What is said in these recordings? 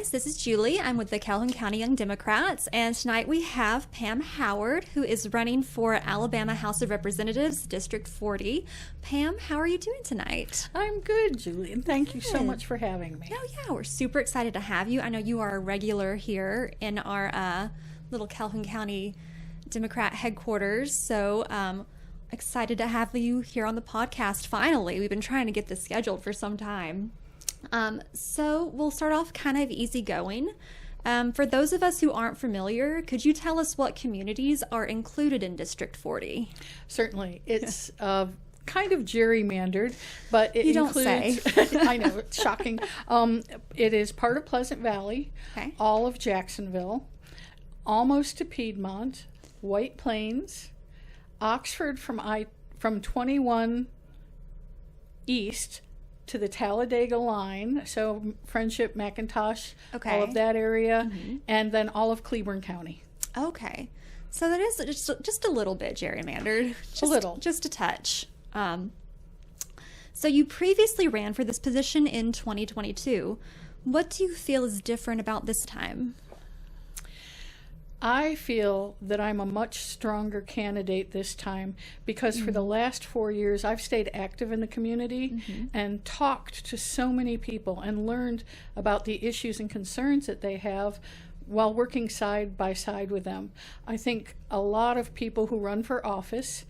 guys. This is Julie. I'm with the Calhoun County Young Democrats, and tonight we have Pam Howard, who is running for Alabama House of Representatives, District 40. Pam, how are you doing tonight? I'm good, Julie, and thank you so much for having me. Oh, yeah, we're super excited to have you. I know you are a regular here in our little Calhoun County Democrat headquarters, so excited to have you here on the podcast finally. We've been trying to get this scheduled for some time. So we'll start off kind of easygoing. For those of us who aren't familiar, could you tell us what communities are included in District 40? Certainly. It's kind of gerrymandered, but it you includes... Don't say. I know, it's shocking. It is part of Pleasant Valley, Okay. all of Jacksonville, almost to Piedmont, White Plains, Oxford from 21 east to the Talladega line, so Friendship, McIntosh, Okay. all of that area, Mm-hmm. and then all of Cleburne County. Okay. So that is just a little bit gerrymandered. Just, A little. Just a touch. So you previously ran for this position in 2022. What do you feel is different about this time? I feel that I'm a much stronger candidate this time because for the last 4 years I've stayed active in the community and talked to so many people and learned about the issues and concerns that they have while working side by side with them. I think a lot of people who run for office,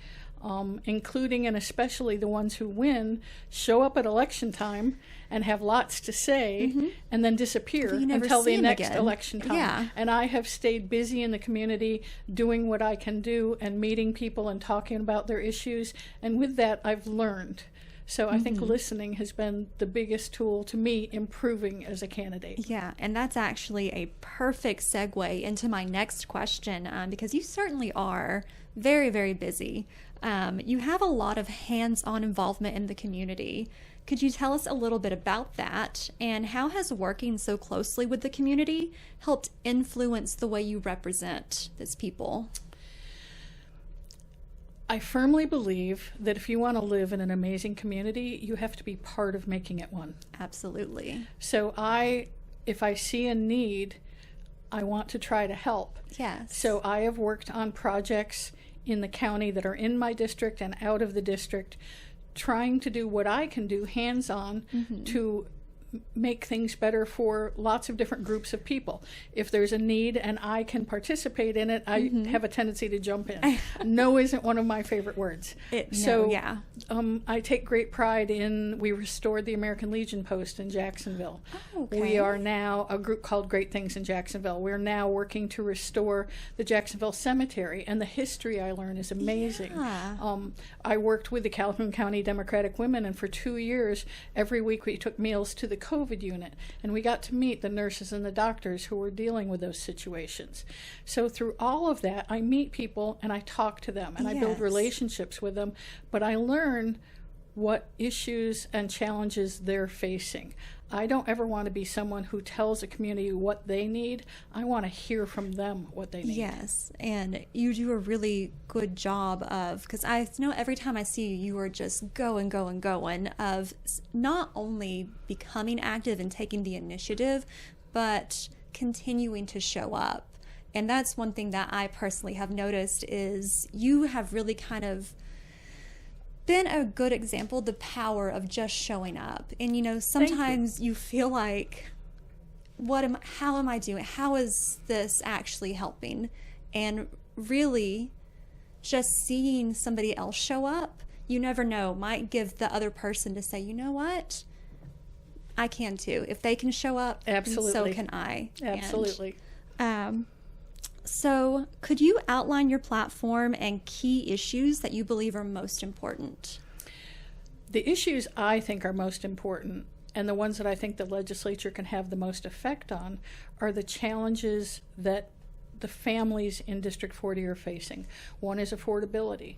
including and especially the ones who win, show up at election time and have lots to say and then disappear You never until see the 'em next again. election time. Yeah. And I have stayed busy in the community doing what I can do and meeting people and talking about their issues. And with that, I've learned. So I think listening has been the biggest tool to me improving as a candidate. Yeah, and that's actually a perfect segue into my next question, because you certainly are very, very busy. You have a lot of hands-on involvement in the community. Could you tell us a little bit about that, and how has working so closely with the community helped influence the way you represent these people? I firmly believe that if you want to live in an amazing community, you have to be part of making it one. Absolutely. So if I see a need, I want to try to help. Yes. So I have worked on projects in the county that are in my district and out of the district, trying to do what I can do hands-on to make things better for lots of different groups of people. If there's a need and I can participate in it, I have a tendency to jump in. No isn't one of my favorite words. Yeah. I take great pride in, we restored the American Legion post in Jacksonville. Oh, okay. We are now a group called Great Things in Jacksonville. We're now working to restore the Jacksonville Cemetery, and the history I learn is amazing. Yeah. I worked with the Calhoun County Democratic Women, and for 2 years, every week we took meals to the COVID unit, and we got to meet the nurses and the doctors who were dealing with those situations. So through all of that, I meet people and I talk to them and I build Yes. relationships with them, but I learn what issues and challenges they're facing. I don't ever want to be someone who tells a community what they need. I want to hear from them what they need. Yes, and you do a really good job of, because I know every time I see you, you are just going, of not only becoming active and taking the initiative, but continuing to show up. And that's one thing that I personally have noticed is you have really kind of been a good example, the power of just showing up. And sometimes you feel like, how am I doing? How is this actually helping? And really just seeing somebody else show up, you never know, might give the other person to say, you know what? I can too. If they can show up, Absolutely. so can I. Absolutely. So could you outline your platform and key issues that you believe are most important? The issues I think are most important, and the ones that I think the legislature can have the most effect on, are the challenges that the families in District 40 are facing. One is affordability.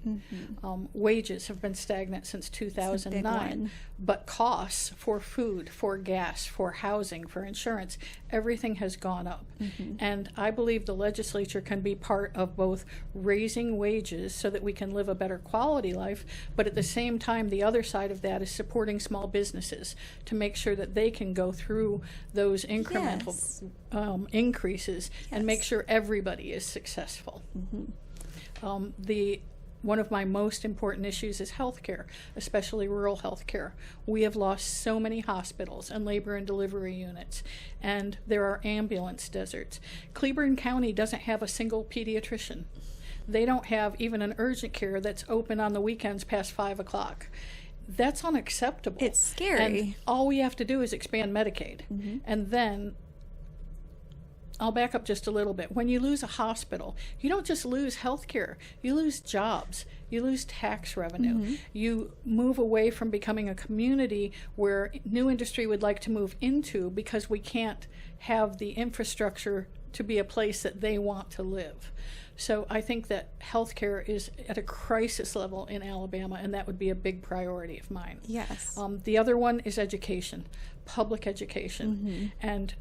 Wages have been stagnant since 2009, but costs for food, for gas, for housing, for insurance, everything has gone up. And I believe the legislature can be part of both raising wages so that we can live a better quality life, but at the same time, the other side of that is supporting small businesses to make sure that they can go through those incremental increases and make sure everybody is successful. One of my most important issues is healthcare, especially rural healthcare. We have lost so many hospitals and labor and delivery units, and there are ambulance deserts. Cleburne County doesn't have a single pediatrician. They don't have even an urgent care that's open on the weekends past 5 o'clock. That's unacceptable. It's scary. And all we have to do is expand Medicaid. And then I'll back up just a little bit. When you lose a hospital, you don't just lose health care. You lose jobs. You lose tax revenue. You move away from becoming a community where new industry would like to move into because we can't have the infrastructure to be a place that they want to live. So I think that healthcare is at a crisis level in Alabama, and that would be a big priority of mine. Yes. The other one is education, public education. And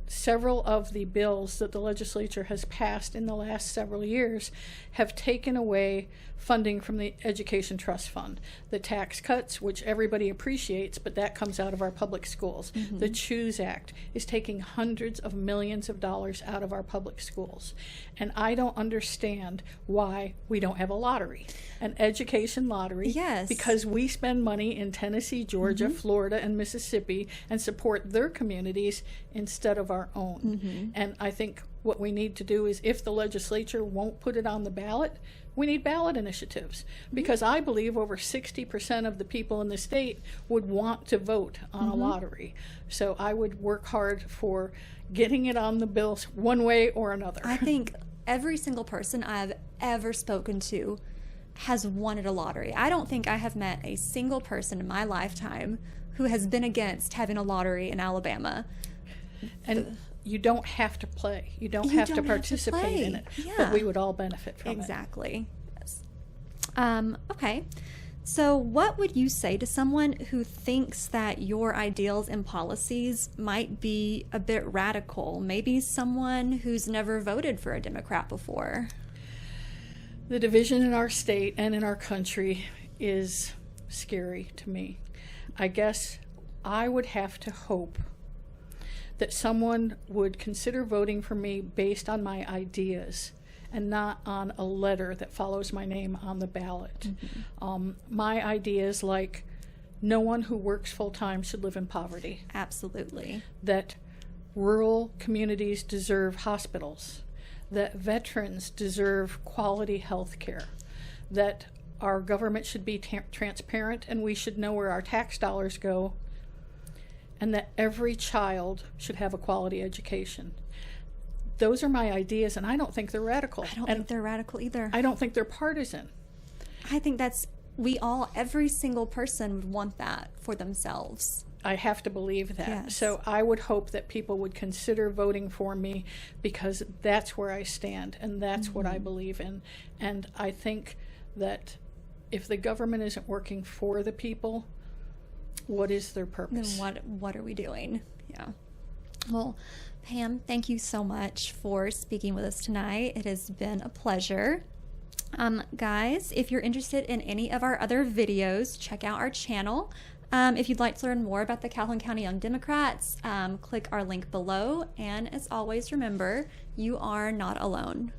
several of the bills that the legislature has passed in the last several years have taken away funding from the Education Trust Fund. The tax cuts, which everybody appreciates, but that comes out of our public schools. The CHOOSE Act is taking hundreds of millions of dollars out of our public schools. And I don't understand why we don't have a lottery, an education lottery, because we spend money in Tennessee, Georgia, Florida, and Mississippi and support their communities instead of our own. And I think what we need to do is, if the legislature won't put it on the ballot, we need ballot initiatives, because I believe over 60% of the people in the state would want to vote on a lottery. So I would work hard for getting it on the bills one way or another. I think every single person I've ever spoken to has wanted a lottery. I don't think I have met a single person in my lifetime who has been against having a lottery in Alabama. And you don't have to play. You don't have to participate in it. But we would all benefit from it. Exactly. Yes. Okay. So what would you say to someone who thinks that your ideals and policies might be a bit radical? Maybe someone who's never voted for a Democrat before. The division in our state and in our country is scary to me. I guess I would have to hope that someone would consider voting for me based on my ideas and not on a letter that follows my name on the ballot. My ideas, like no one who works full-time should live in poverty. Absolutely. That rural communities deserve hospitals. That veterans deserve quality health care. That our government should be transparent and we should know where our tax dollars go. And that every child should have a quality education. Those are my ideas, and I don't think they're radical. I don't think they're radical either. I don't think they're partisan. I think every single person would want that for themselves. I have to believe that. Yes. So I would hope that people would consider voting for me, because that's where I stand, and that's what I believe in. And I think that if the government isn't working for the people, what is their purpose? Then what are we doing? Yeah. Well, Pam, thank you so much for speaking with us tonight. It has been a pleasure. Guys, if you're interested in any of our other videos, check out our channel. If you'd like to learn more about the Calhoun County Young Democrats, click our link below. And as always, remember, you are not alone.